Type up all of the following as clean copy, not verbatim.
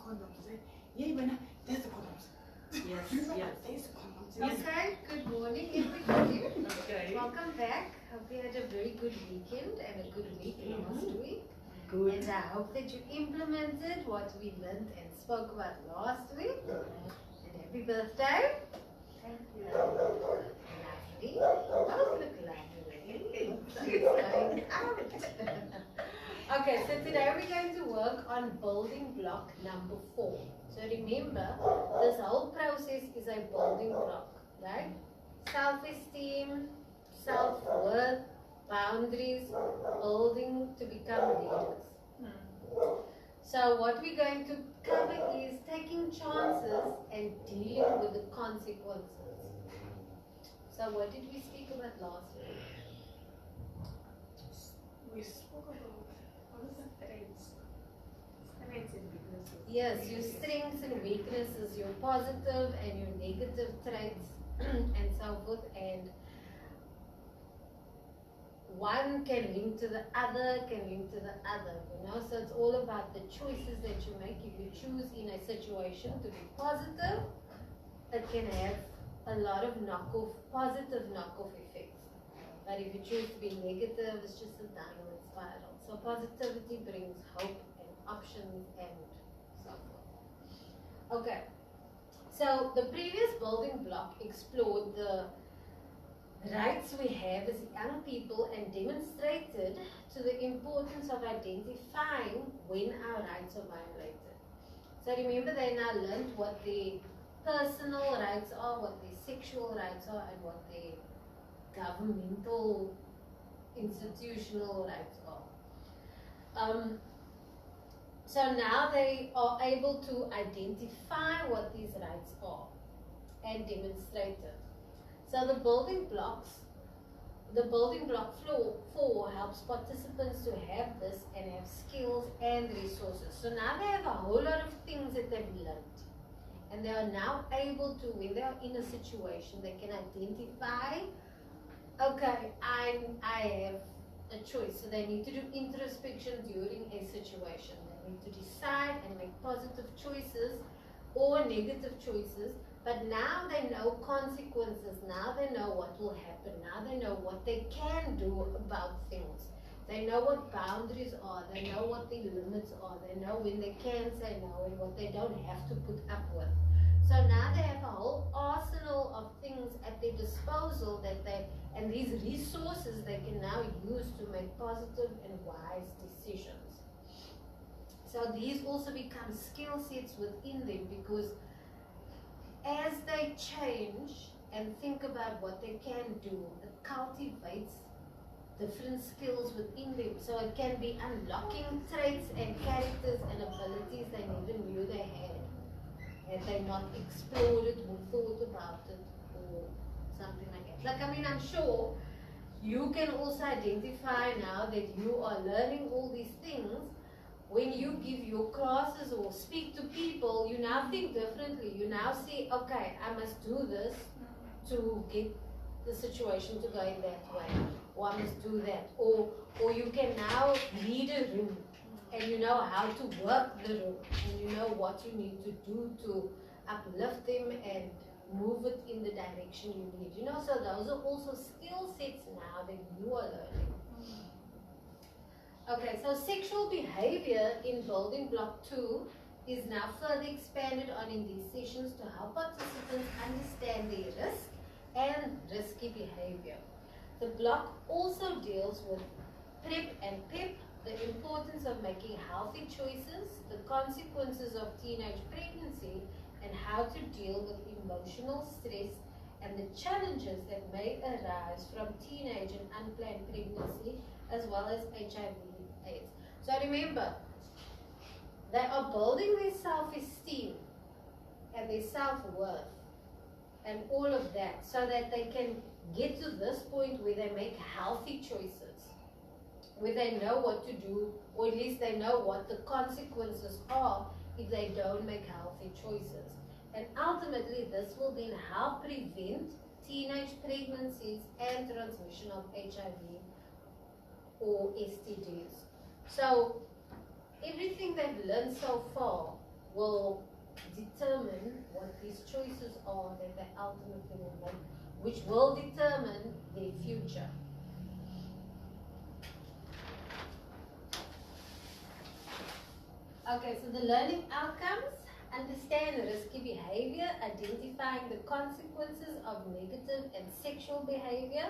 condoms. Yeah, when there's the condoms. Yes, yes. There's the condoms. Okay, good morning everybody. Okay. Welcome back. Hope you had a very good weekend and a good week last week. Good. And I hope that you implemented what we learned and spoke about last week. And happy birthday. Thank you. Lovely. Both look lovely. So it's going out. Okay, so today we're going to work on building block number 4. So remember, this whole process is a building block, right? Self-esteem, self-worth, boundaries, building to become leaders. So what we're going to cover is taking chances and dealing with the consequences. So what did we speak about last week? We spoke about what is the threads? Threads and weaknesses. Yes, your strengths and weaknesses, your positive and your negative traits and so forth, and one can link to the other, you know, so it's all about the choices that you make. If you choose in a situation to be positive, it can have a lot of positive knockoff effects. But if you choose to be negative, it's just a downward spiral. So positivity brings hope and options and so forth. Okay, so the previous building block explored the rights we have as young people and demonstrated to the importance of identifying when our rights are violated. So remember, they now learned what their personal rights are, what their sexual rights are, and what their governmental, institutional rights are. So now they are able to identify what these rights are and demonstrate it. So the building block 4 helps participants to have this and have skills and resources. So now they have a whole lot of things that they've learned. And they are now able to, when they are in a situation, they can identify, okay, I have a choice. So they need to do introspection during a situation. They need to decide and make positive choices or negative choices. But now they know consequences. Now they know what will happen. Now they know what they can do about things. They know what boundaries are. They know what the limits are. They know when they can say no and what they don't have to put up with. So now they have a whole arsenal of things at their disposal and these resources they can now use to make positive and wise decisions. So these also become skill sets within them, because as they change and think about what they can do, it cultivates different skills within them. So it can be unlocking traits and characters and abilities they never knew they had they not explored it or thought about it or something like that. Like, I mean, I'm sure you can also identify now that you are learning all these things. When you give your classes or speak to people, you now think differently. You now say, okay, I must do this to get the situation to go in that way, or I must do that. Or you can now read a room, and you know how to work the room, and you know what you need to do to uplift them and move it in the direction you need. You know, so those are also skill sets now that you are learning. Okay, so sexual behavior in building block 2 is now further expanded on in these sessions to help participants understand their risk and risky behavior. The block also deals with PrEP and PEP, the importance of making healthy choices, the consequences of teenage pregnancy, and how to deal with emotional stress and the challenges that may arise from teenage and unplanned pregnancy, as well as HIV/AIDS. So remember, they are building their self-esteem and their self-worth and all of that, so that they can get to this point where they make healthy choices, where they know what to do, or at least they know what the consequences are if they don't make healthy choices. And ultimately, this will then help prevent teenage pregnancies and transmission of HIV or STDs. So everything they've learned so far will will determine what these choices are that they ultimately will make, which will determine their future. Okay, so the learning outcomes: understand risky behavior, identifying the consequences of negative and sexual behavior,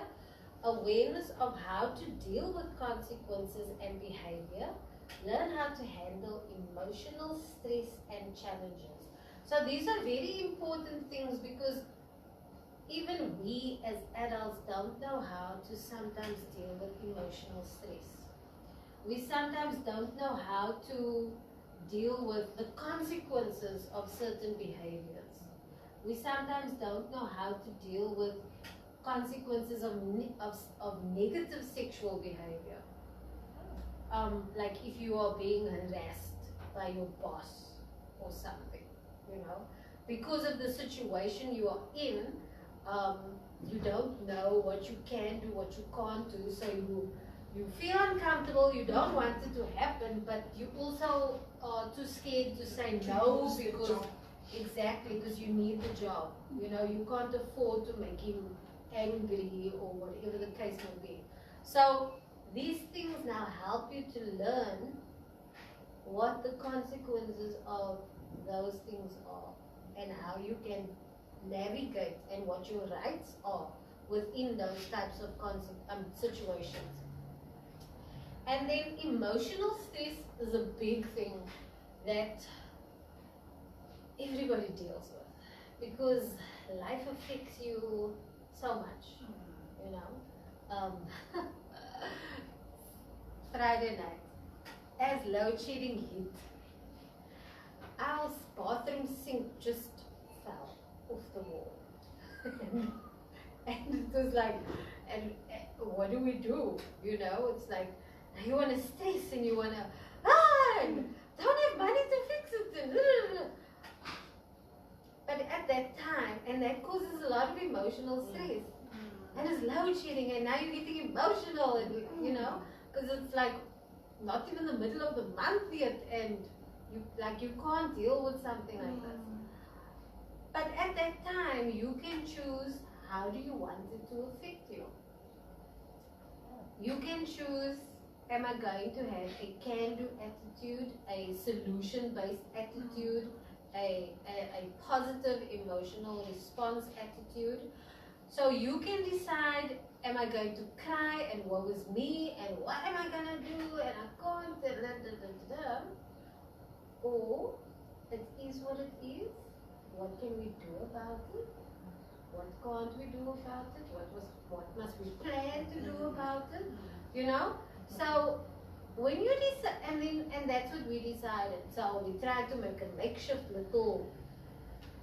awareness of how to deal with consequences and behavior, learn how to handle emotional stress and challenges. So these are very important things because even we as adults don't know how to sometimes deal with emotional stress. We sometimes don't know how to deal with the consequences of certain behaviors. We sometimes don't know how to deal with consequences of negative sexual behavior. Like if you are being harassed by your boss or something, you know, because of the situation you are in, you don't know what you can do, what you can't do, so you feel uncomfortable, you don't want it to happen, but you also are too scared to say no because, exactly, because you need the job. You know, you can't afford to make him angry or whatever the case may be. So these things now help you to learn what the consequences of those things are and how you can navigate and what your rights are within those types of situations. And then emotional stress is a big thing that everybody deals with because life affects you so much, you know. Friday night, as load shedding hit, our bathroom sink just fell off the wall. And it was like, and what do we do? You know, it's like, you want to stress and you want to, don't have money to fix it. But at that time, and that causes a lot of emotional stress. And it's load shedding, and now you're getting emotional, and you know, because it's like not even the middle of the month yet, and you can't deal with something like this. But at that time, you can choose how do you want it to affect you. You can choose, am I going to have a can-do attitude, a solution-based attitude, a positive emotional response attitude. So you can decide, am I going to cry and woe is me and what am I going to do and I can't, or it is what it is. What can we do about it? What can't we do about it? What must we plan to do about it? You know? So when you decide, and that's what we decided. So we tried to make a makeshift little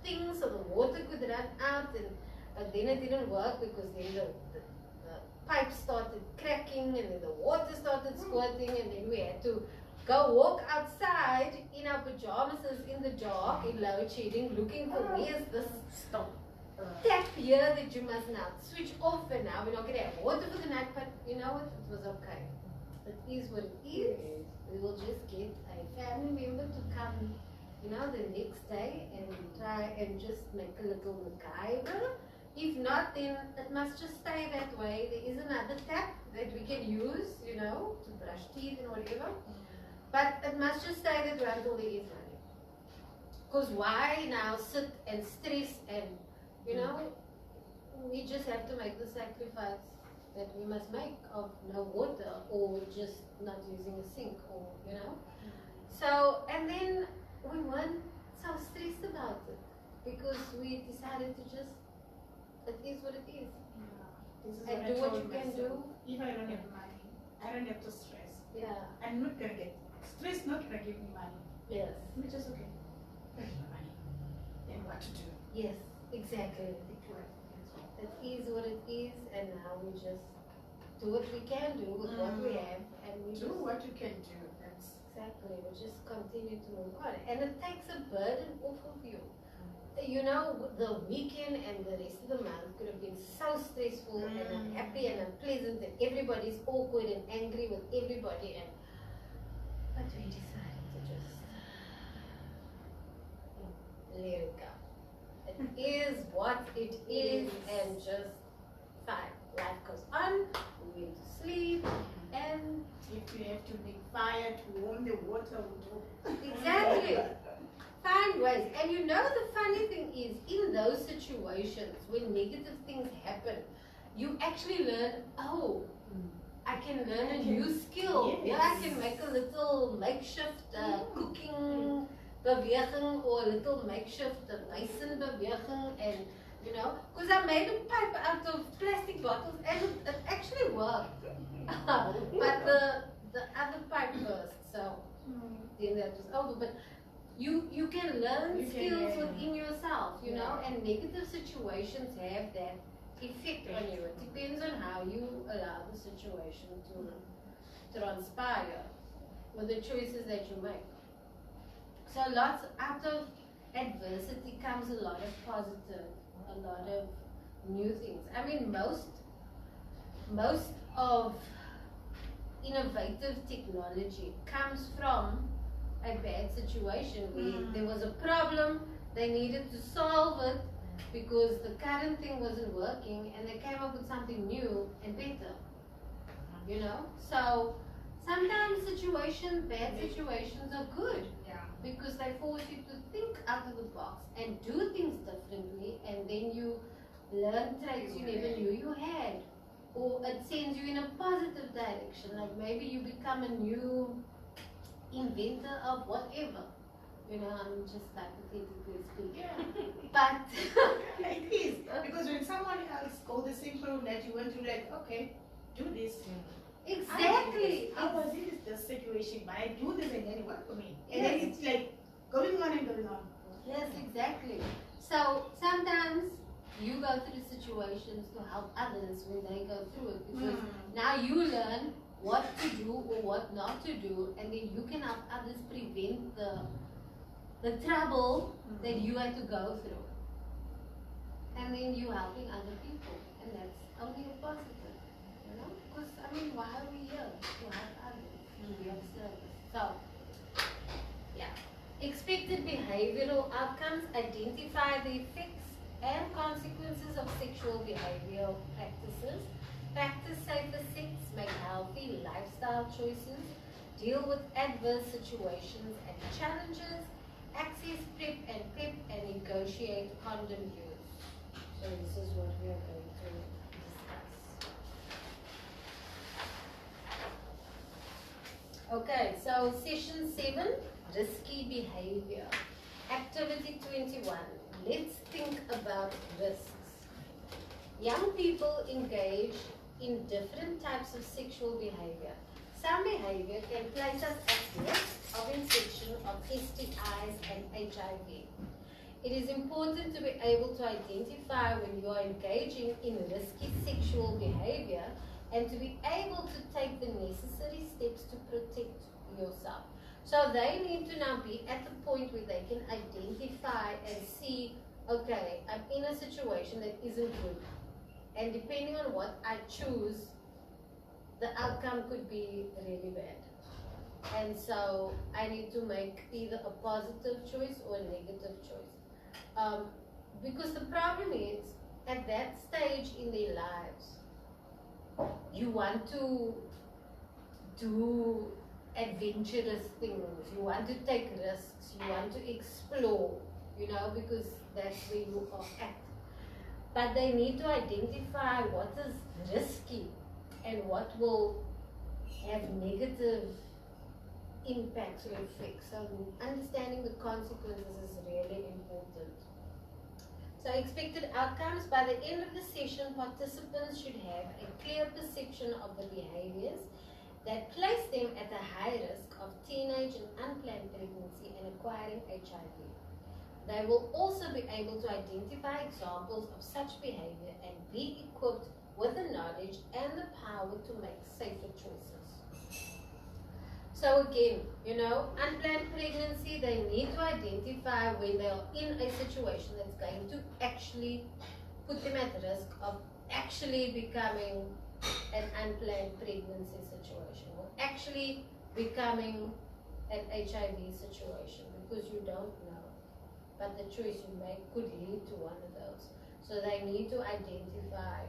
thing so the water could run out, but then it didn't work because then the pipe started cracking and then the water started squirting, and then we had to go walk outside in our pajamas in the dark in load shedding looking for where's this tap here that you must now switch off, and now we're not going to have water for the night. But you know what? It was okay. It is what it is. We will just get a family member to come, you know, the next day and try and just make a little MacGyver. If not, then it must just stay that way. There is another tap that we can use, you know, to brush teeth and whatever. But it must just stay that way until there is money. Because why now sit and stress and, you know, we just have to make the sacrifice that we must make of no water or just not using a sink or, you know. So, and then we weren't so stressed about it because we decided to just, it is what it is. This is And what do I what you told can myself. do. If I don't have money, I don't have to stress. Yeah. I'm not gonna get stress. Not gonna give me money. Yes. Which is okay. I have money. Then what to do? Yes, exactly. It is what it is, and now we just do what we can do with what we have, and we Do just what you can do. That's exactly. We just continue to move on, and it takes a burden off of you. You know, the weekend and the rest of the month could have been so stressful and unhappy and unpleasant, and everybody's awkward and angry with everybody, but we decided to just is what it is, and just fine. Life goes on, we went to sleep, and If you have to make fire to warm the water, we do. exactly. Find ways. And you know the funny thing is, in those situations when negative things happen, you actually learn, oh, I can learn a new skill. Yes. Yeah, I can make a little makeshift cooking beweging or a little makeshift Mason beweging, and you know, because I made a pipe out of plastic bottles and it actually worked. But the other pipe burst, so then that was over. But you can learn You can skills learn. within yourself, you know, Yeah. and negative situations have that effect on you. It depends on how you allow the situation to transpire or the choices that you make. So lots out of adversity comes a lot of positive, a lot of new things. I mean, most of innovative technology comes from a bad situation where there was a problem, they needed to solve it because the current thing wasn't working, and they came up with something new and better. You know? So sometimes bad situations are good because they force you to think out of the box and do things differently, and then you learn traits you never knew you had. Or it sends you in a positive direction, like maybe you become a new inventor of whatever. You know, I'm just hypothetically speaking. But It is. Because when someone else goes the same problem that you went through, like, okay, do this. exactly. I was in this situation, but I do this and then it worked for me. And then it's like going on and going on. Yes, exactly. So sometimes you go through situations to help others when they go through it, because now you learn what to do or what not to do, and then you can help others prevent the trouble that you had to go through. And then you helping other people, and that's only a positive, you know? Because I mean, why are we here? To help others, to be of service. So yeah. Expected behavioral outcomes: identify the effects and consequences of sexual behavioral practices, practice safer sex, make healthy lifestyle choices, deal with adverse situations and challenges, access PrEP and PEP, and negotiate condom use. So this is what we are going to discuss. Okay, so session 7, risky behavior. Activity 21, let's think about risks. Young people engage in different types of sexual behavior. Some behavior can place us at risk of infection of STIs and HIV. It is important to be able to identify when you are engaging in risky sexual behavior and to be able to take the necessary steps to protect yourself. So they need to now be at the point where they can identify and see, okay, I'm in a situation that isn't good. And depending on what I choose, the outcome could be really bad. And so I need to make either a positive choice or a negative choice. Because the problem is, at that stage in their lives, you want to do adventurous things, you want to take risks, you want to explore, you know, because that's where you are at. But they need to identify what is risky and what will have negative impacts or effects. So understanding the consequences is really important. So expected outcomes: by the end of the session, participants should have a clear perception of the behaviors that place them at a high risk of teenage and unplanned pregnancy and acquiring HIV. They will also be able to identify examples of such behavior and be equipped with the knowledge and the power to make safer choices. So again, you know, unplanned pregnancy, they need to identify when they are in a situation that's going to actually put them at risk of actually becoming an unplanned pregnancy situation or actually becoming an HIV situation, because you don't know. but the choice you make could lead to one of those. So they need to identify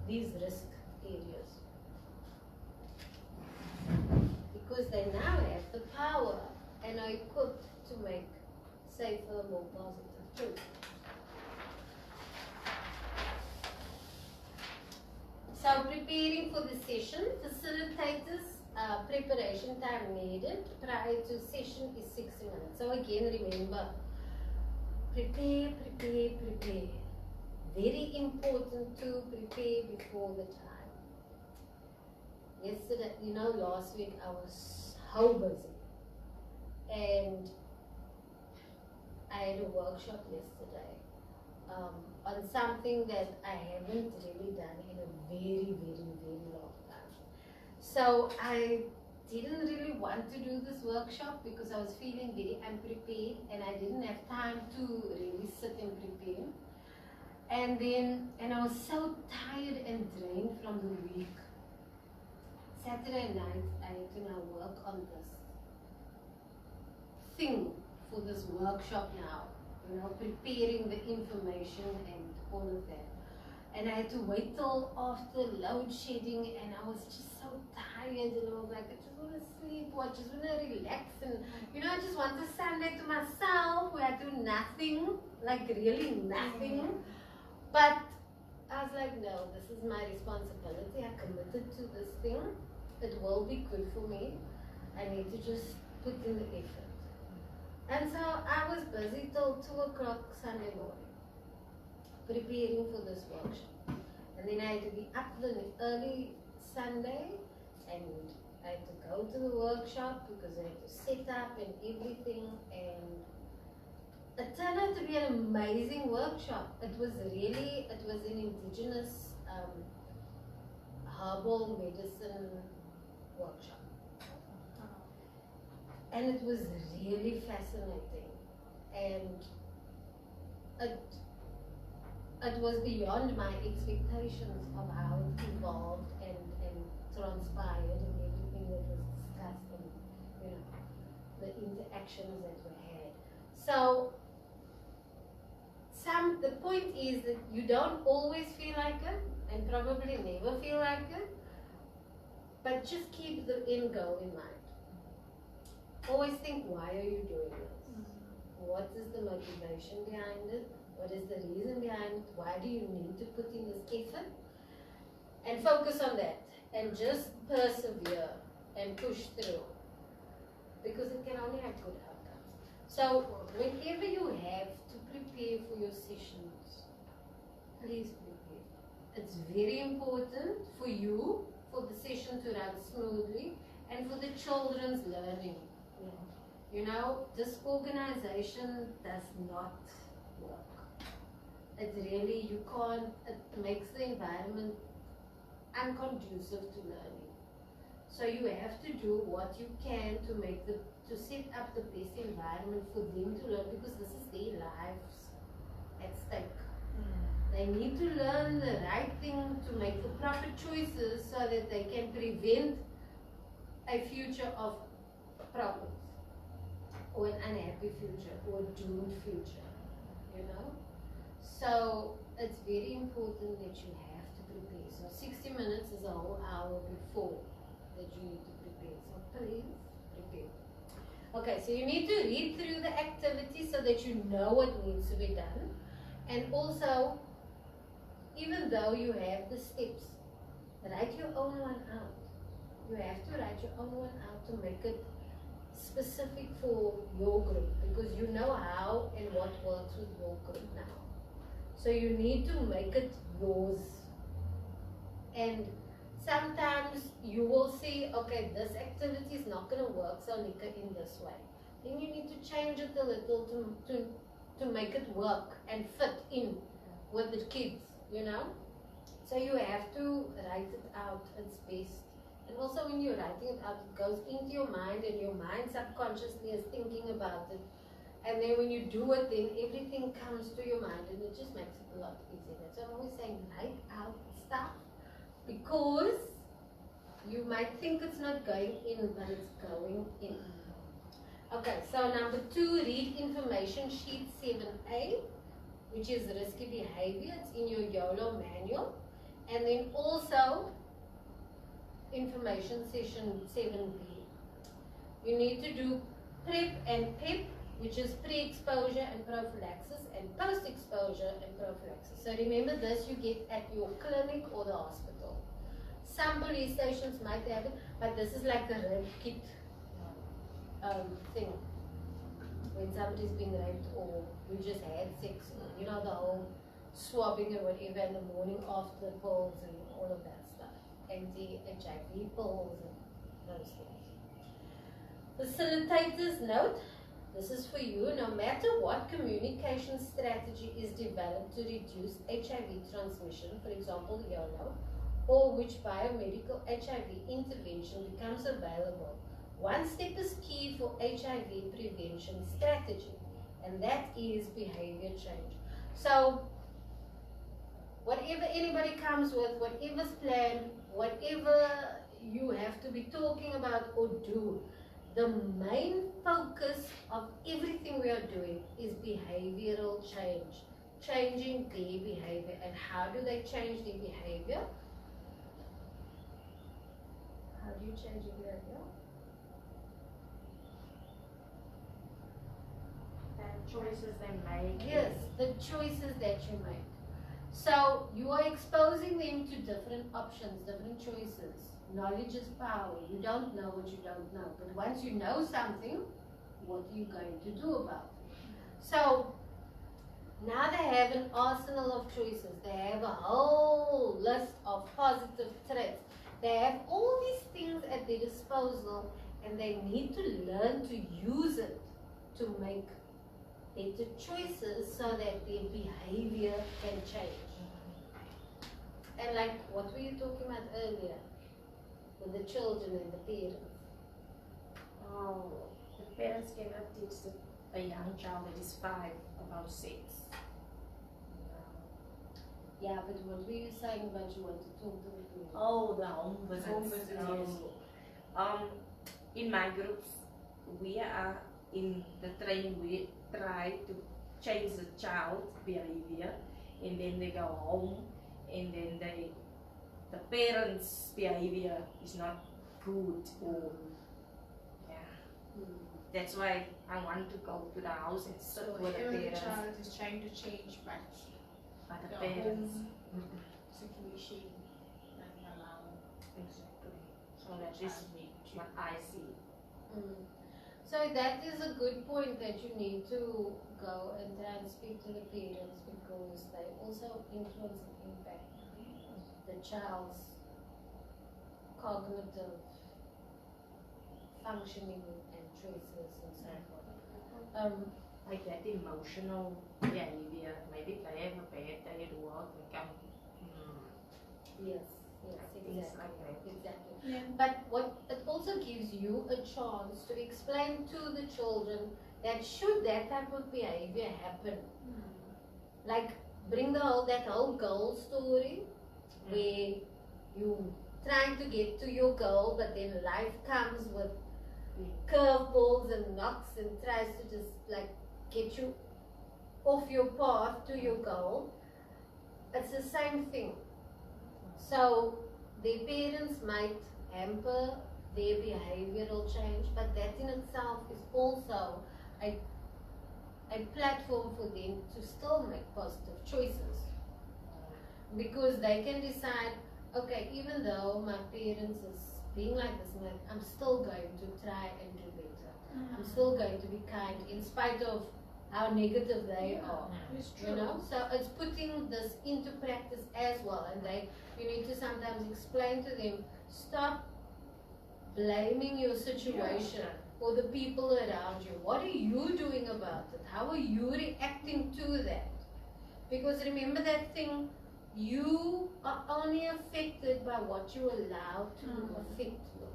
these risk areas. Because they now have the power and are equipped to make safer, more positive choices. So preparing for the session, facilitators, preparation time needed prior to session is 60 minutes. So again, remember, prepare. Very important to prepare before the time. Yesterday, last week I was so busy. And I had a workshop yesterday on something that I haven't really done in a very, very, very long time. So I didn't really want to do this workshop because I was feeling very unprepared and I didn't have time to really sit and prepare. And I was so tired and drained from the week. Saturday night, I had to now work on this thing for this workshop now, preparing the information and all of that. And I had to wait till after load shedding, and I was just so tired, and I was like, I just want to sleep, or I just want to relax, and I just want a Sunday to myself where I do nothing, like really nothing. But I was like, no, this is my responsibility. I committed to this thing. It will be good for me. I need to just put in the effort. And so I was busy till 2 o'clock Sunday morning, preparing for this workshop. And then I had to be up early Sunday, and I had to go to the workshop because I had to set up and everything. And it turned out to be an amazing workshop. It was an indigenous herbal medicine workshop. And it was really fascinating. And it was beyond my expectations of how it evolved and transpired and everything that was discussed and the interactions that were had. So the point is that you don't always feel like it and probably never feel like it, but just keep the end goal in mind. Always think, why are you doing this? What is the motivation behind it? What is the reason behind it? Why do you need to put in this effort? And focus on that and just persevere and push through, because it can only have good outcomes. So whenever you have to prepare for your sessions, please prepare. It's very important for you, for the session to run smoothly, and for the children's learning. Disorganization does not work. It makes the environment unconducive to learning. So you have to do what you can to set up the best environment for them to learn, because this is their lives at stake. They need to learn the right thing to make the proper choices so that they can prevent a future of problems, or an unhappy future, or a doomed future, So it's very important that you have to prepare. So 60 minutes is a whole hour before that you need to prepare. So please prepare. Okay, so you need to read through the activity so that you know what needs to be done. And also, even though you have the steps, write your own one out. You have to write your own one out to make it specific for your group, because you know how and what works with your group now. So you need to make it yours. And sometimes you will see, okay, this activity is not going to work, so Nika, in this way. Then you need to change it a little to make it work and fit in with the kids, So you have to write it out, it's best. And also when you're writing it out, it goes into your mind, and your mind subconsciously is thinking about it. And then when you do it, then everything comes to your mind, and it just makes it a lot easier. So I'm always saying, write out stuff, because you might think it's not going in, but it's going in. Okay, so number 2, read information. information sheet 7A, which is risky behavior. It's in your YOLO manual. And then also information session 7B. You need to do PrEP and PEP, which is pre-exposure and prophylaxis, and post-exposure and prophylaxis. So remember this you get at your clinic or the hospital. Some police stations might have it, but this is like the rape kit thing. When somebody's been raped or you just had sex, or, you know, the whole swabbing or whatever in the morning after the pills and all of that stuff. Anti-HIV pills and those things. Facilitators note, this is for you, no matter what communication strategy is developed to reduce HIV transmission, for example, YOLO, or which biomedical HIV intervention becomes available, one step is key for HIV prevention strategy, and that is behavior change. So, whatever anybody comes with, whatever's planned, whatever you have to be talking about or do, the main focus of everything we are doing is behavioral change, changing their behavior. And how do they change their behavior? How do you change your behavior? The choices they make. Yes, the choices that you make. So you are exposing them to different options, different choices. Knowledge is power. You don't know what you don't know. But once you know something, what are you going to do about it? So now they have an arsenal of choices. They have a whole list of positive traits. They have all these things at their disposal, and they need to learn to use it to make better choices so that their behavior can change. And like what were you talking about earlier with the children and the parents? Oh, the parents cannot teach a young child that is 5 about sex. Yeah, but what were you saying about you want to talk to the parents? Oh, the home visits. Home visits, yes. In my groups, we are in the training. We try to change the child's behavior, and then they go home, and then the parents' behavior is not good, or that's why I want to go to the house and sit So with the whenever the parents. child is trying to change, but But the the parents. home situation doesn't allow. Exactly. So that is what I see. So that is a good point that you need to go and try and speak to the parents, because they also influence and impact the child's cognitive functioning and choices and so forth. Like that emotional behavior. Maybe they have a bad day at work and come. Yes, Things exactly. like that. Exactly. Yeah. But what it also gives you a chance to explain to the children that should that type of behavior happen, like bring that whole goal story where you trying to get to your goal, but then life comes with curveballs and knocks and tries to just like get you off your path to your goal. It's the same thing. So their parents might hamper their behavioral change, but that in itself is also a platform for them to still make positive choices. Because they can decide, okay, even though my parents is being like this, I'm still going to try and do better. I'm still going to be kind in spite of how negative they are. It's You true. know, so it's putting this into practice as well, and you need to sometimes explain to them, stop blaming your situation or the people around you. What are you doing about it? How are you reacting to that? Because remember that thing, you are only affected by what you allow to affect you.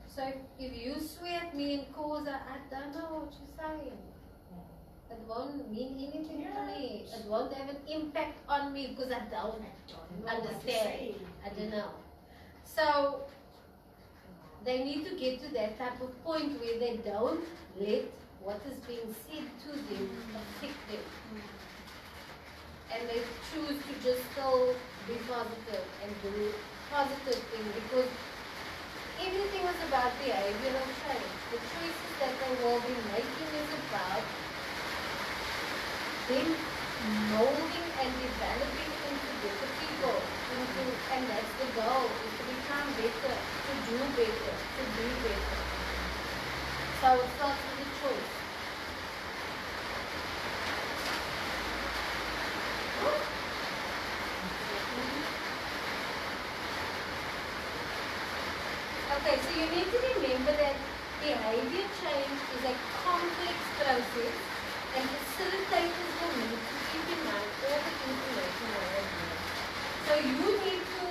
So if you swear at me and cause I don't know what you're saying. It won't mean anything to me. It won't have an impact on me because I don't understand. I don't know. So they need to get to that type of point where they don't let what is being said to them affect them. And they choose to just still be positive and do positive things, because everything is about behavioral change. The choices that they will be making is about them molding and developing into better people. And that's the goal, is to become better, to do better, to be better. So it starts with a choice. Okay, so you need to remember that behavior change is a complex process, and facilitators will need to keep in mind all the information they have learned. So you need to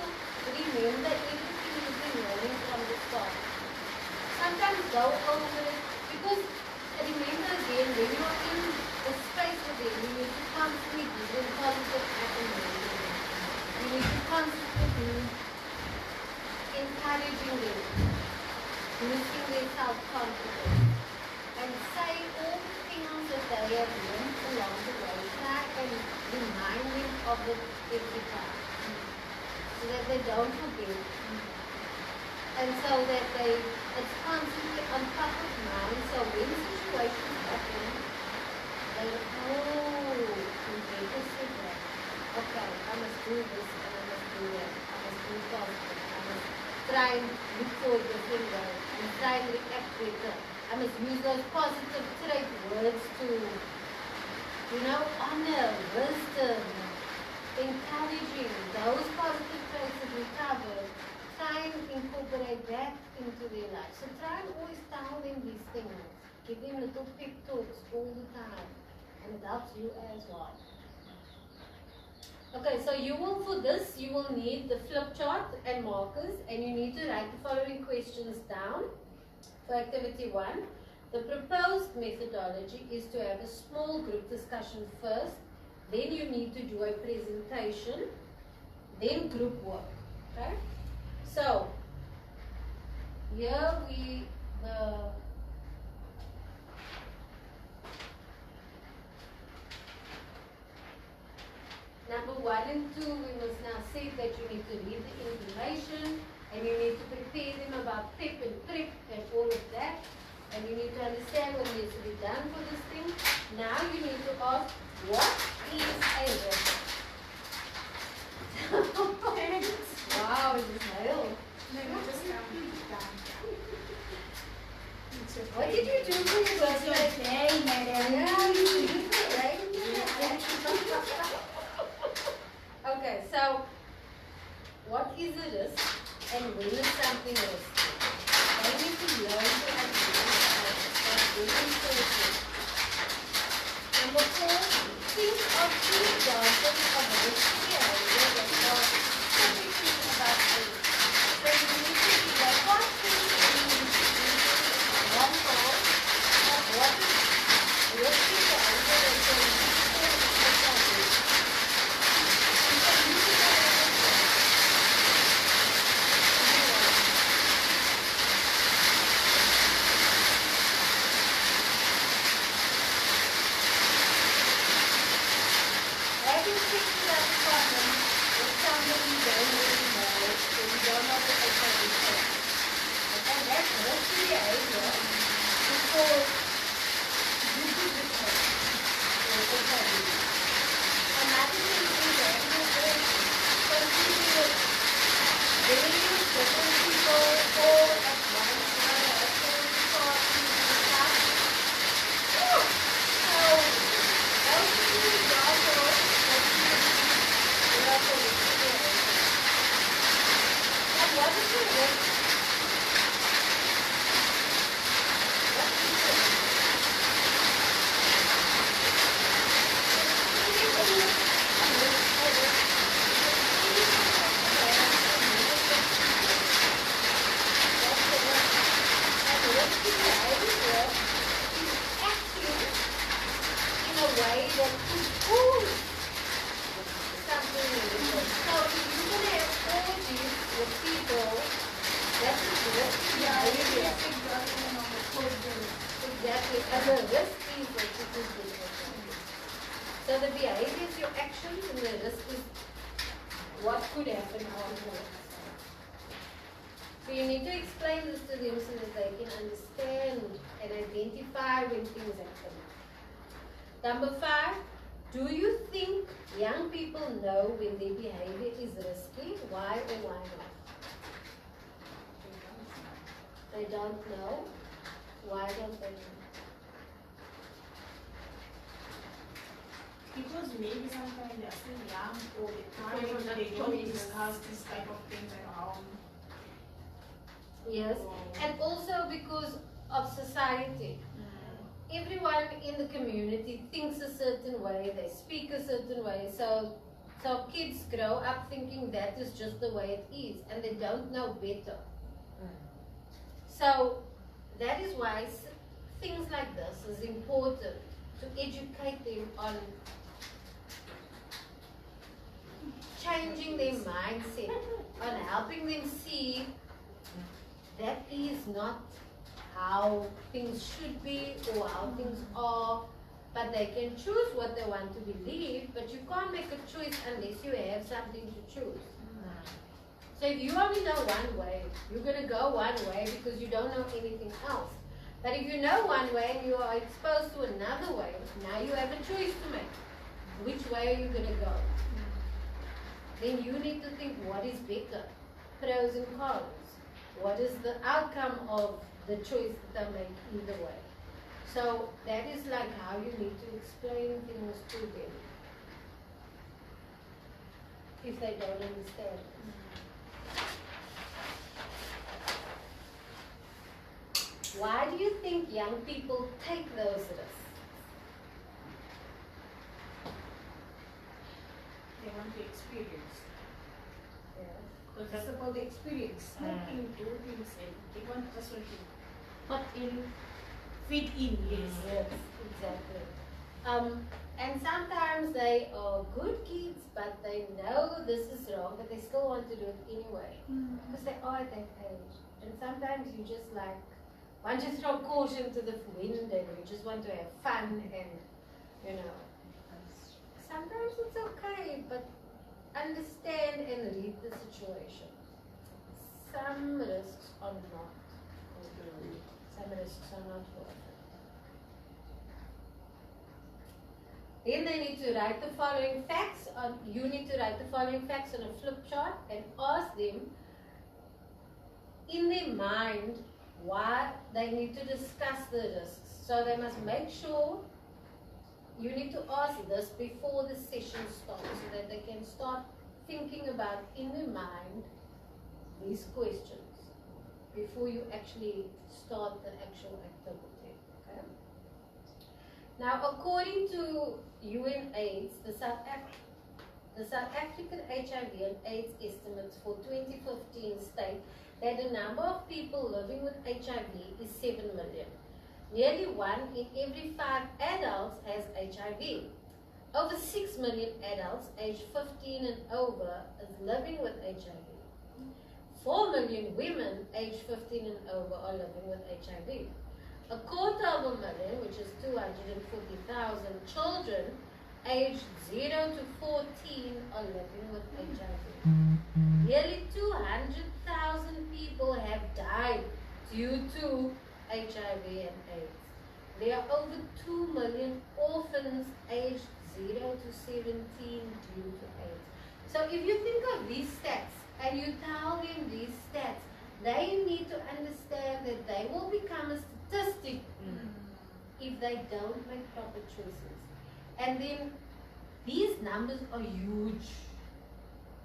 remember everything you've been learning from the start. Sometimes go over it, because remember again, when you're in the space with them, you need to constantly give them positive affirmation. You need to constantly be encouraging them, boosting their self-confidence, and say all the things that they have learned along the way. Try and remind them of it every time, so that they don't forget, and so that it's constantly on top of mind. So when situations happen, they better say that. Okay, I must do this and I must do that. I must be positive. I must try and look for a different way and try and react better. I must use those positive trait words to, honor, wisdom, encouraging, those positive traits that we covered. Try and incorporate that into their life. So try and always tell them these things. Give them little pep talks all the time. And it helps you as well. Okay, so for this, you will need the flip chart and markers, and you need to write the following questions down. For activity 1, the proposed methodology is to have a small group discussion first, then you need to do a presentation, then group work. Okay? So, here number 1 and 2, we must now say that you need to read the information, and you need to prepare them about PEP and PREP and all of that, and you need to understand what needs to be done for this thing. Now you need to ask, what is a risk? Wow, is this nailed? What did you do for your birthday? Yeah, you did it, right? Okay, so what is a risk and when is something risky? I need to learn to understand that very important. Number 4, think of 2 examples of risky behavior that are typically about risk. So you need to be like, what things do you need to do? One more of what is risky behavior that can be that is risky behavior. Exactly. And the risk is what you could do. So the behavior is your actions and the risk is what could happen afterwards. So you need to explain this to them so that they can understand and identify when things happen. Number 5, do you think young people know when their behavior is risky? Why or why not? They don't know. Why don't they know? Because maybe sometimes they're still young or they don't discuss this type of things around. Yes, and also because of society. Everyone in the community thinks a certain way, they speak a certain way, so kids grow up thinking that is just the way it is, and they don't know better. So that is why things like this is important, to educate them on changing their mindset, on helping them see that is not how things should be or how things are, but they can choose what they want to believe, but you can't make a choice unless you have something to choose. So if you only know one way, you're going to go one way because you don't know anything else. But if you know one way and you are exposed to another way, now you have a choice to make. Which way are you going to go? Then you need to think what is better, pros and cons. What is the outcome of the choice that I make either way? So that is like how you need to explain things to them if they don't understand. Why do you think young people take those risks? They want to experience. Yeah. Because that's about the experience. Smoking, doing things, and they want just want to fit in, yes. Yes, exactly. And sometimes they are good kids, but they know this is wrong, but they still want to do it anyway. Because they are at that age. And sometimes you just like, want to throw caution to the wind and you just want to have fun and, you know. Sometimes it's okay, but understand and read the situation. Some risks are not. Some risks are not worth it. Then they need to write the following facts. You need to write the following facts on a flip chart and ask them in their mind why they need to discuss the risks. So they must make sure you need to ask this before the session starts so that they can start thinking about in their mind these questions before you actually start the actual activity. Okay? Now, according to UNAIDS, the South African HIV and AIDS estimates for 2015 state that the number of people living with HIV is 7 million. Nearly 1 in every 5 adults has HIV. Over 6 million adults aged 15 and over is living with HIV. 4 million women aged 15 and over are living with HIV. 250,000, which is 240,000 children aged 0 to 14 are living with HIV. Nearly 200,000 people have died due to HIV and AIDS. There are over 2 million orphans aged 0 to 17 due to AIDS. So if you think of these stats and you tell them these stats, they need to understand that they will become a statistic if they don't make proper choices. And then these numbers are huge.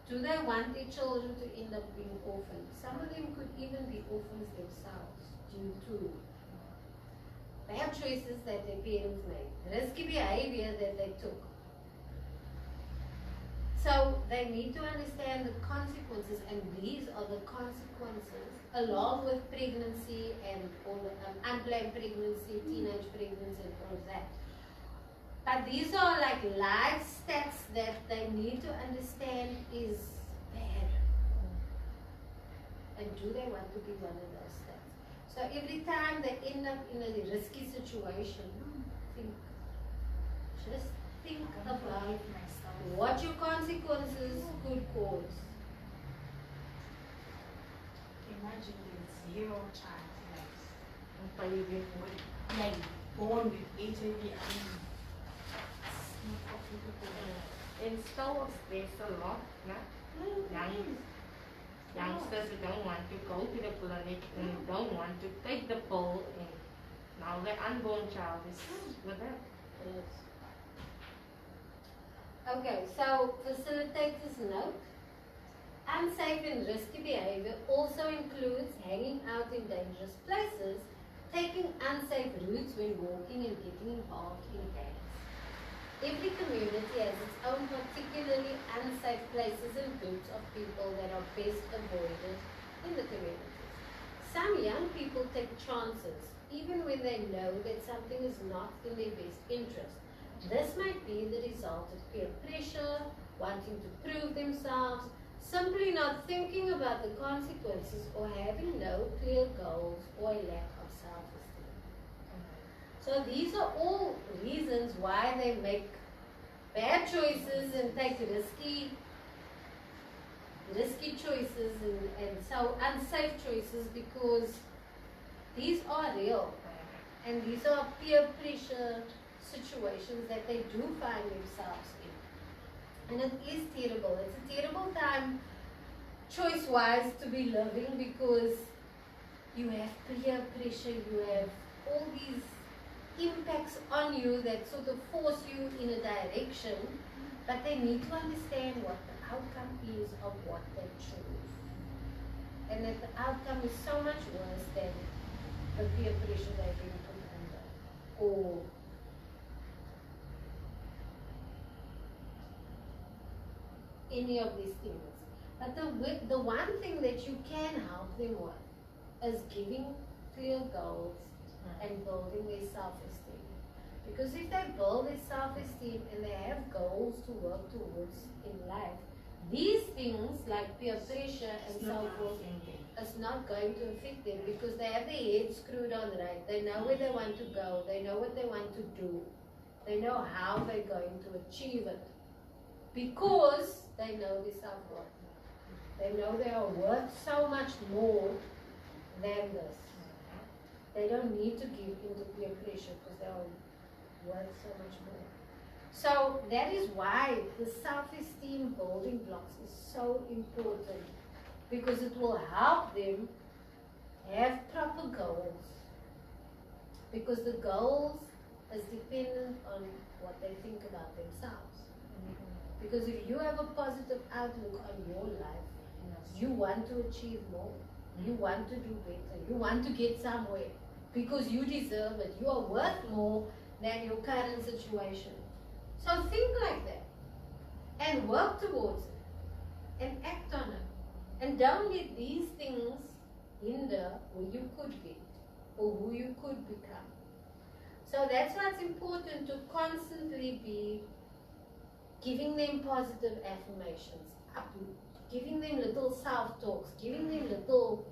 Do they want their children to end up being orphans? Some of them could even be orphans themselves due to bad choices that their parents made, risky behavior that they took. So they need to understand the consequences, and these are the consequences along with pregnancy and all the unplanned pregnancy, teenage pregnancy and all of that. But these are like live stats that they need to understand is bad. And do they want to be one of those things? So every time they end up in a risky situation, just think about what your consequences could cause. Imagine there's zero chance, Unbelievable. like born with HIV and it's not applicable. And so there's a lot, no? Youngsters who don't want to go to the clinic and don't want to take the pill, and now the unborn child is with that. Yes. Okay, so facilitators note, unsafe and risky behavior also includes hanging out in dangerous places, taking unsafe routes when walking, and getting involved in gangs. Every community has its own particularly unsafe places and groups of people that are best avoided in the communities. Some young people take chances even when they know that something is not in their best interest. This might be the result of peer pressure, wanting to prove themselves, simply not thinking about the consequences, or having no clear goals or a lack of self-esteem. So these are all reasons why they make bad choices and take risky choices and so unsafe choices, because these are real and these are peer pressure situations that they do find themselves in. And it is terrible. It's a terrible time choice-wise to be living, because you have peer pressure, you have all these impacts on you that sort of force you in a direction, but they need to understand what the outcome is of what they choose. And that the outcome is so much worse than the peer pressure they've been put under, or any of these things. But the one thing that you can help them with is giving clear goals and building their self-esteem. Because if they build their self-esteem and they have goals to work towards in life, these things like peer pressure and so forth is not going to affect them, because they have their heads screwed on right. They know where they want to go. They know what they want to do. They know how they're going to achieve it, because they know their self-worth. They know they are worth so much more than this. They don't need to give into peer pressure, because they are worth so much more. So that is why the self-esteem building blocks is so important, because it will help them have proper goals, because the goals is dependent on what they think about themselves. Because if you have a positive outlook on your life, you want to achieve more, you want to do better, you want to get somewhere, because you deserve it. You are worth more than your current situation. So think like that and work towards it and act on it. And don't let these things hinder who you could be or who you could become. So that's why it's important to constantly be giving them positive affirmations, giving them little self-talks, giving them little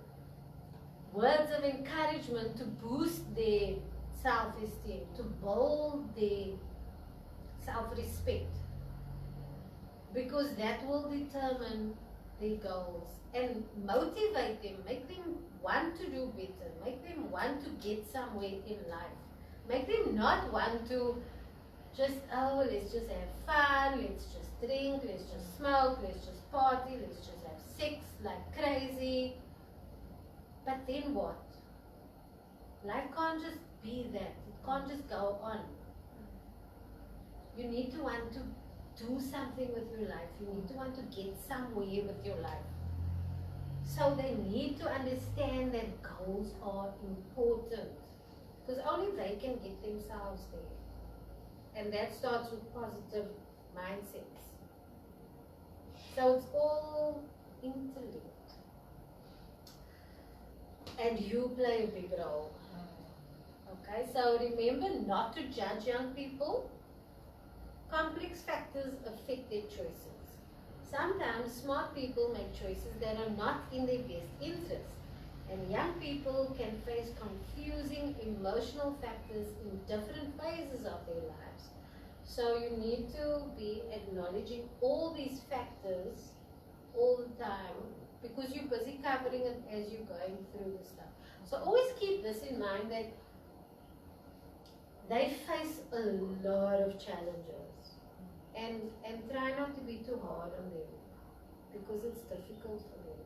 words of encouragement to boost their self-esteem, to build their self-respect, because that will determine their goals and motivate them, make them want to do better, make them want to get somewhere in life, make them not want to just, oh, let's just have fun, let's just drink, let's just smoke, let's just party, let's just have sex like crazy. But then what? Life can't just be that. It can't just go on. You need to want to do something with your life. You need to want to get somewhere with your life. So they need to understand that goals are important, because only they can get themselves there. And that starts with positive mindsets. So it's all interlinked. And you play a big role. Okay, so remember not to judge young people. Complex factors affect their choices. Sometimes smart people make choices that are not in their best interest. And young people can face confusing emotional factors in different phases of their lives. So you need to be acknowledging all these factors all the time because you're busy covering it as you're going through the stuff. So always keep this in mind that they face a lot of challenges and try not to be too hard on them because it's difficult for them.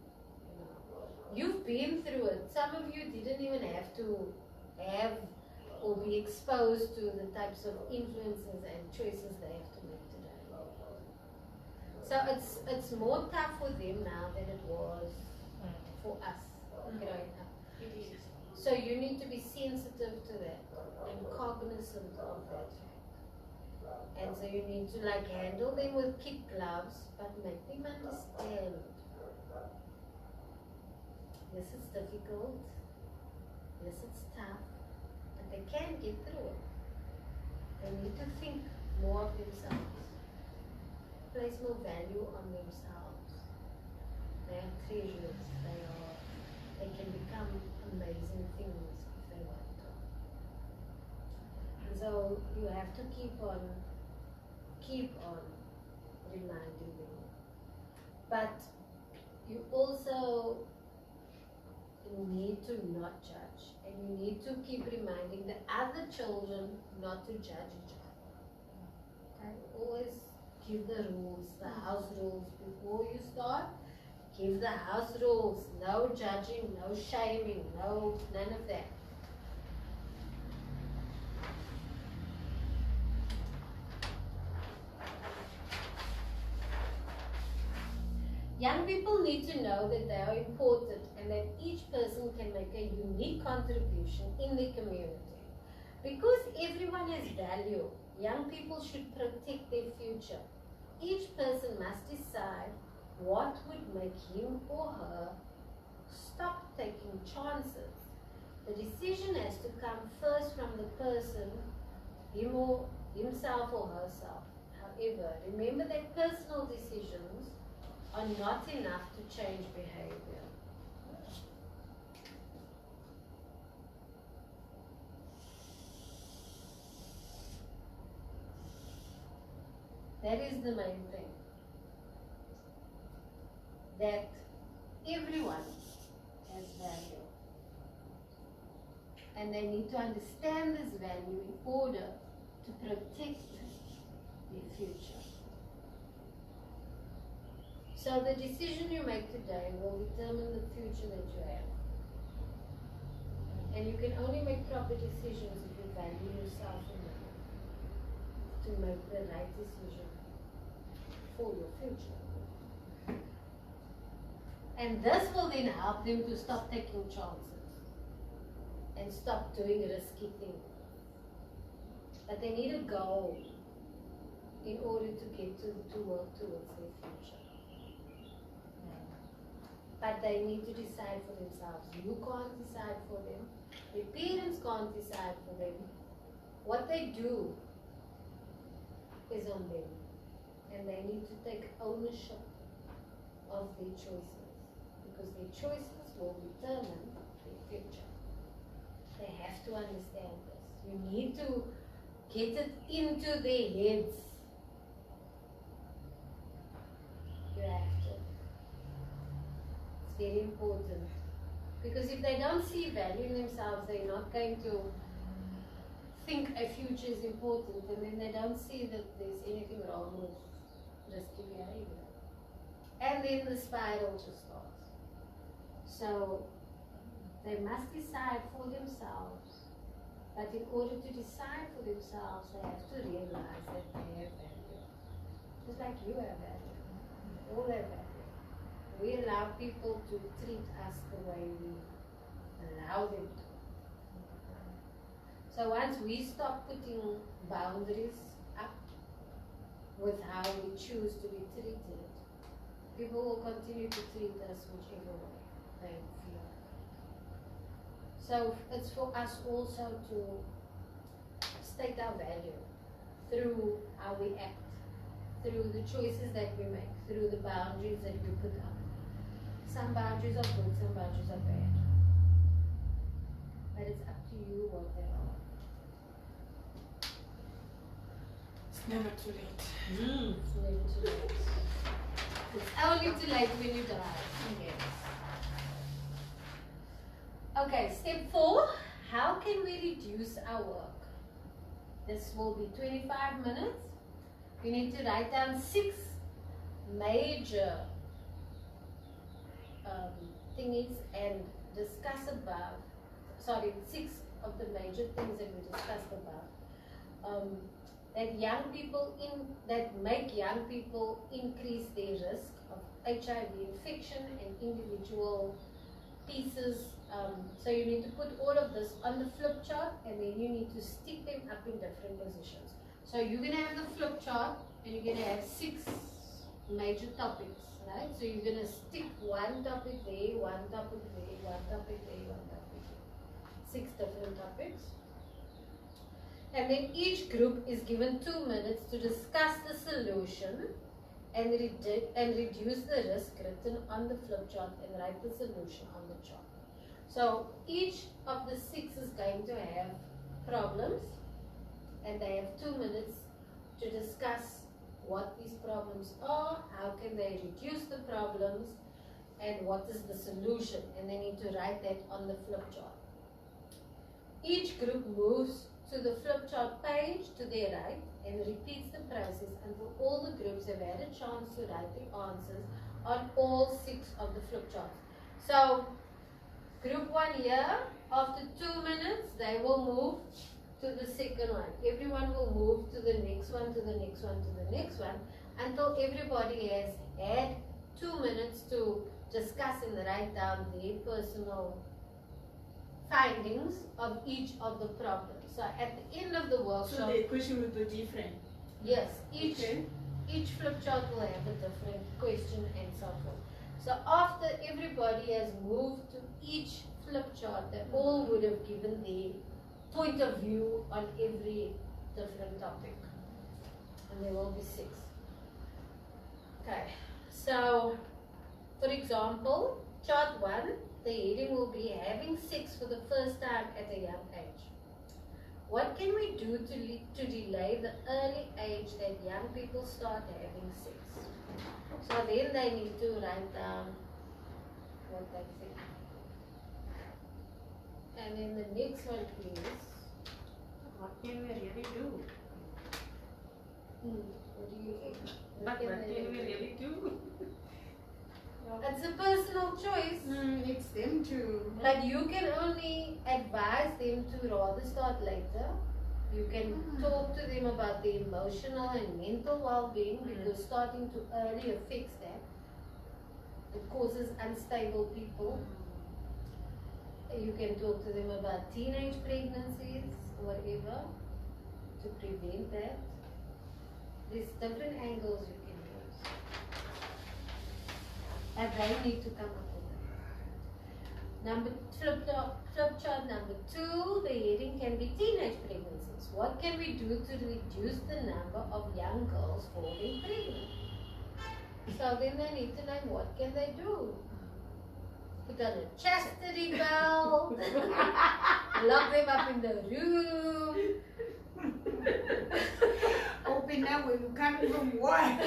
You've been through it. Some of you didn't even have to have or be exposed to the types of influences and choices they have to make today. So it's more tough for them now than it was for us growing up. It is. So you need to be sensitive to that and cognizant of that fact. And so you need to like handle them with kid gloves, but make them understand. Yes, it's difficult. Yes, it's tough. But they can get through it. They need to think more of themselves. Place more value on themselves. They are treasures. They can become amazing things if they want to. And so you have to keep on reminding them. But you also need to not judge, and you need to keep reminding the other children not to judge each other. Okay? Always give the rules, the house rules before you start. Give the house rules. No judging, no shaming, none of that. Young people need to know that they are important and that each person can make a unique contribution in the community. Because everyone has value, young people should protect their future. Each person must decide what would make him or her stop taking chances. The decision has to come first from the person, himself or herself. However, remember that personal decisions are not enough to change behavior. That is the main thing. That everyone has value. And they need to understand this value in order to protect their future. So the decision you make today will determine the future that you have. And you can only make proper decisions if you value yourself enough to make the right decision for your future. And this will then help them to stop taking chances and stop doing risky things. But they need a goal in order to get to work towards their future. But they need to decide for themselves. You can't decide for them. Their parents can't decide for them. What they do is on them. And they need to take ownership of their choices. Because their choices will determine their future. They have to understand this. You need to get it into their heads. You have to. It's very important. Because if they don't see value in themselves, they're not going to think a future is important, and then they don't see that there's anything wrong with risky behavior. And then the spiral just starts. So they must decide for themselves. But in order to decide for themselves, they have to realize that they have value. Just like you have value. We all have value. We allow people to treat us the way we allow them to. So once we stop putting boundaries up with how we choose to be treated, people will continue to treat us whichever way they feel. So it's for us also to state our value through how we act, through the choices that we make, through the boundaries that we put up. Some boundaries are good, some boundaries are bad. But it's up to you what they are. It's never too late. It's never too late. It's only too late when you die. Yes. Okay, step 4. How can we reduce our work? This will be 25 minutes. You need to write down 6 major thingies and discuss about, 6 of the major things that we discussed about. That make young people increase their risk of HIV infection and individual pieces. So you need to put all of this on the flip chart, and then you need to stick them up in different positions. So you're going to have the flip chart, and you're going to have 6 major topics, right? So you're going to stick one topic there, one topic there, one topic there, one topic there. 6 different topics. And then each group is given 2 minutes to discuss the solution and reduce the risk written on the flip chart and write the solution on the chart. So each of the 6 is going to have problems, and they have 2 minutes to discuss what these problems are, how can they reduce the problems, and what is the solution, and they need to write that on the flip chart. Each group moves to the flip chart page to their right and repeats the process until all the groups have had a chance to write the answers on all 6 of the flip charts. So group 1 here, after 2 minutes, they will move to the second one. Everyone will move to the next one, to the next one, to the next one, until everybody has had 2 minutes to discuss and write down their personal findings of each of the problems. So at the end of the workshop, So the question will be different. yes, each flip chart will have a different question and so forth. So after everybody has moved to each flip chart, they all would have given their point of view on every different topic. And there will be 6. Okay, so for example, chart 1, the heading will be having sex for the first time at a young age. What can we do to delay the early age that young people start having sex? So then they need to write down what they think. And then the next one is, What can we really do? what do you think? But what can we really do? It's a personal choice. It's them to. But you can only advise them to rather start later. You can talk to them about their emotional and mental well-being, because starting too early affects that. It causes unstable people. You can talk to them about teenage pregnancies, whatever, to prevent that. There's different angles you can use. And they need to come up with it. Flip chart number 2, the heading can be teenage pregnancies. What can we do to reduce the number of young girls falling pregnant? So then they need to know, what can they do? Put on a chastity belt, lock them up in the room. Open up when you come from work.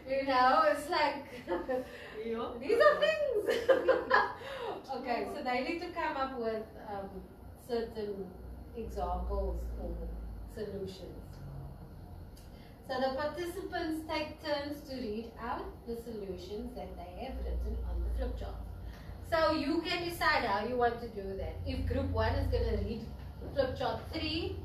You know, it's like, these are things. Okay, so they need to come up with certain examples or solutions. So the participants take turns to read out the solutions that they have written on the flip chart. So you can decide how you want to do that. If group 1 is going to read flip chart 3,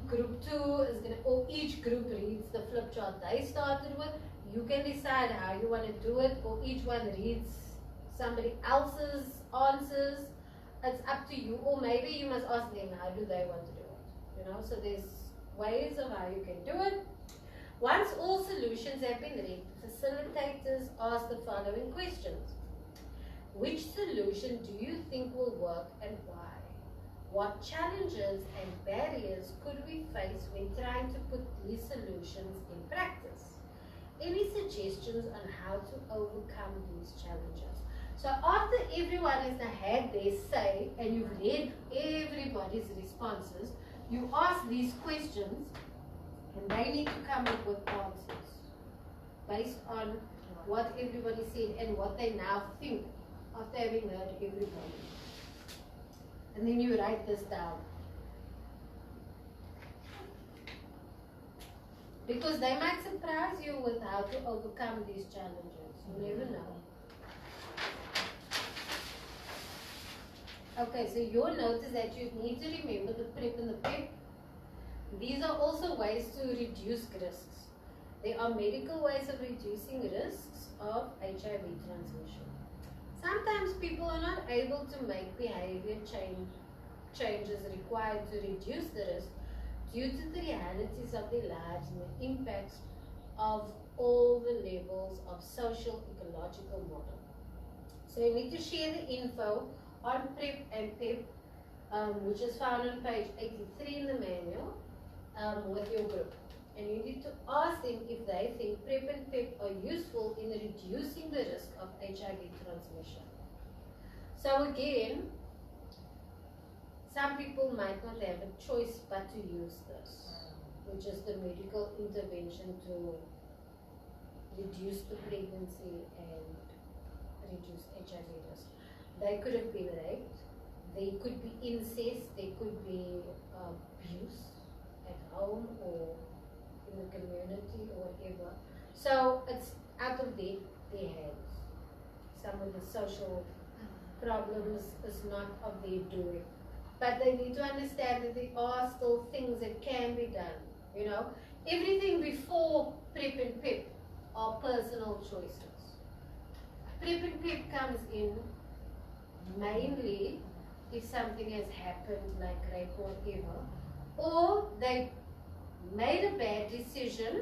group 2 is going to, or each group reads the flip chart they started with, you can decide how you want to do it, or each one reads somebody else's answers. It's up to you, or maybe you must ask them how do they want to do it. You know, so there's ways of how you can do it. Once all solutions have been read, facilitators ask the following questions. Which solution do you think will work and why? What challenges and bad barriers could we face when trying to put these solutions in practice? Any suggestions on how to overcome these challenges? So after everyone has had their say and you've read everybody's responses, you ask these questions and they need to come up with answers based on what everybody said and what they now think after having heard everybody. And then you write this down. Because they might surprise you with how to overcome these challenges. You never know. Okay, so your note is that you need to remember the PrEP and the PEP. These are also ways to reduce risks. There are medical ways of reducing risks of HIV transmission. Sometimes people are not able to make behavior changes required to reduce the risk due to the realities of their lives and the impacts of all the levels of social ecological model. So you need to share the info on PrEP and PEP, which is found on page 83 in the manual, with your group. And you need to ask them if they think PrEP and PEP are useful in reducing the risk of HIV transmission. So again, some people might not have a choice but to use this, which is the medical intervention to reduce the pregnancy and reduce HIV risk. They could have been raped, there could be incest, there could be abuse at home or in the community or whatever. So it's out of their hands. Some of the social problems is not of their doing. But they need to understand that there are still things that can be done. You know, everything before PrEP and PEP are personal choices. PrEP and PEP comes in mainly if something has happened like rape or whatever, or they made a bad decision,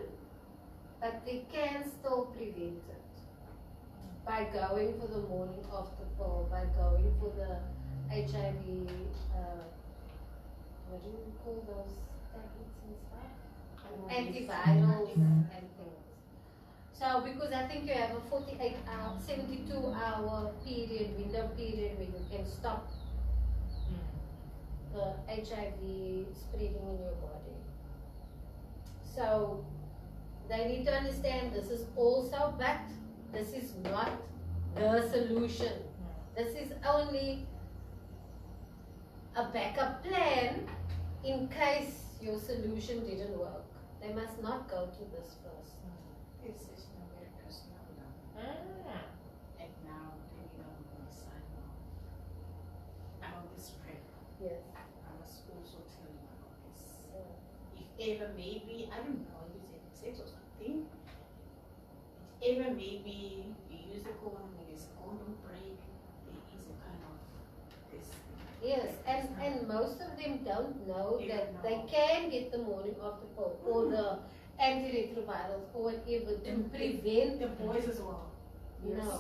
but they can still prevent it by going for the morning after pill, by going for the HIV, what do you call those tablets and stuff? Antivirals and things. So, because I think you have a 48-hour, 72-hour period, window period where you can stop the HIV spreading in your body. So, they need to understand this is also, but this is not the solution. This is only a backup plan in case your solution didn't work. They must not go to this first. It's not very personal now. And now they know my son about this PrEP. Yes. I must also tell you about this. If ever maybe, I don't know, you said sex or something. If ever maybe you use the condom, maybe it's a condom break, there is a kind of this. Yes, and most of them don't know that they can get the morning after pill or the antiretrovirals or whatever to prevent the boys as well. Yes. No.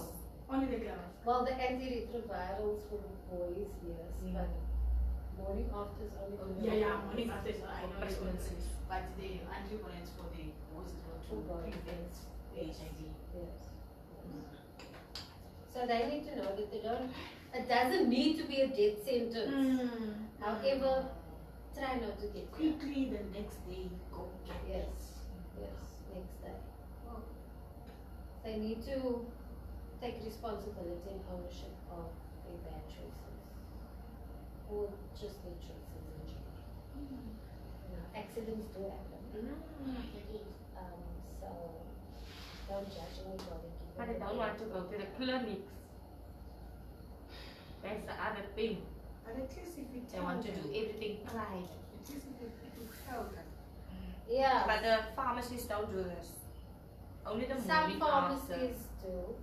Only the girls. Well, the antiretrovirals for the boys, yes, but morning after is only for the Yeah, morning after is I know it's pregnancies. but the antivirals for the boys as well to prevent the HIV. Yes. So they need to know that they don't. It doesn't need to be a death sentence. However, try not to get Quickly the next day go get Yes, yes, next day. They need to take responsibility and ownership of their bad choices. Or just their choices in general. You know, accidents do happen. So don't judge anybody. But they don't want to go to the clinics. That's the other thing. But at least if you They tell want to them, do everything private. at least if you tell them. Yeah. But the pharmacists don't do this. Only the Some morning after. pharmacies do.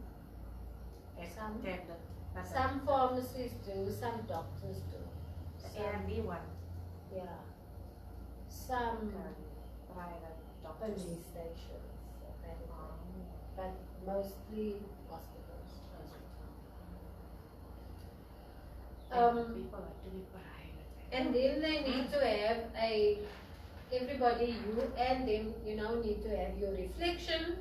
Some- Tablet. But Some pharmacies do, some doctors do. the ARV one. Yeah. Some Private doctors. police stations, but mostly hospitals. People are doing private. And then they need to have everybody, you and them, need to have your reflection.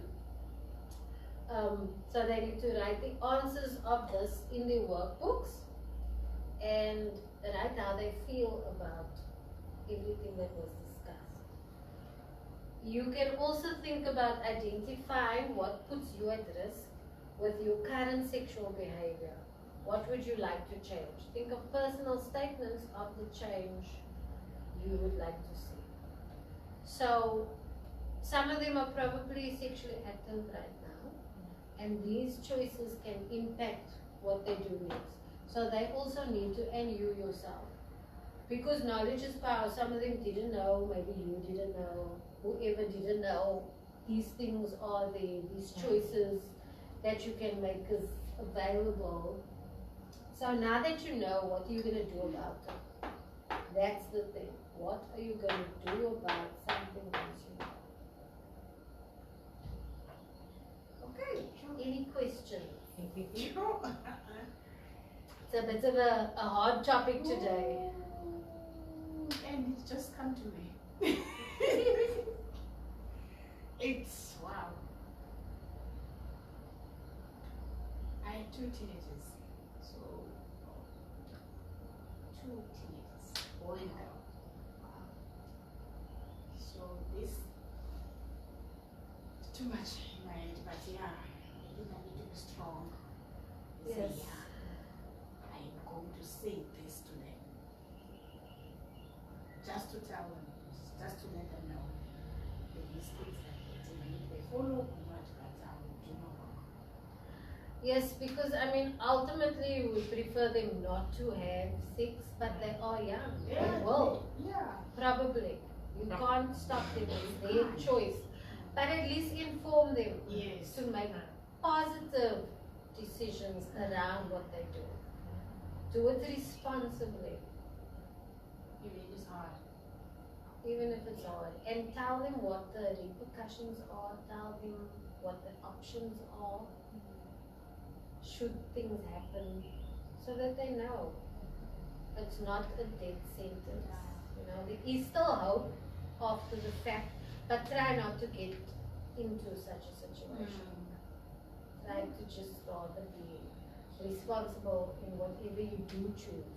So they need to write the answers of this in the workbooks and write how they feel about everything that was discussed. You can also think about identifying what puts you at risk with your current sexual behavior. What would you like to change? Think of personal statements of the change you would like to see. So, some of them are probably sexually active right now, and these choices can impact what they do next. So they also need to, and you yourself. Because knowledge is power. Some of them didn't know, maybe you didn't know, whoever didn't know, these things are there, these choices that you can make is available. So now that you know, what are you going to do about it? That's the thing. What are you going to do about something that you know? Okay, any questions? It's a bit of a hard topic today. And it just come to me. It's wow. I had 2 teenagers, so 2 teenagers, boy and girl. Wow. So this too much in my head, but yeah, I think I need to be strong. Yes. Say, yeah, I'm going to say this to them. Just to tell them, just to let them know that these things that they follow or not, but I will do not work. Yes, because ultimately we prefer them not to have sex, but they are young. They will. Yeah. Probably. You can't stop them. It's their choice. But at least inform them Yes. to make positive decisions around what they do. Do it responsibly, Even if it's hard. even if it's hard. And tell them what the repercussions are. Tell them what the options are. Should things happen, so that they know it's not a death sentence. There is still hope after the fact, but try not to get into such a situation. Try to just rather be responsible in whatever you do choose.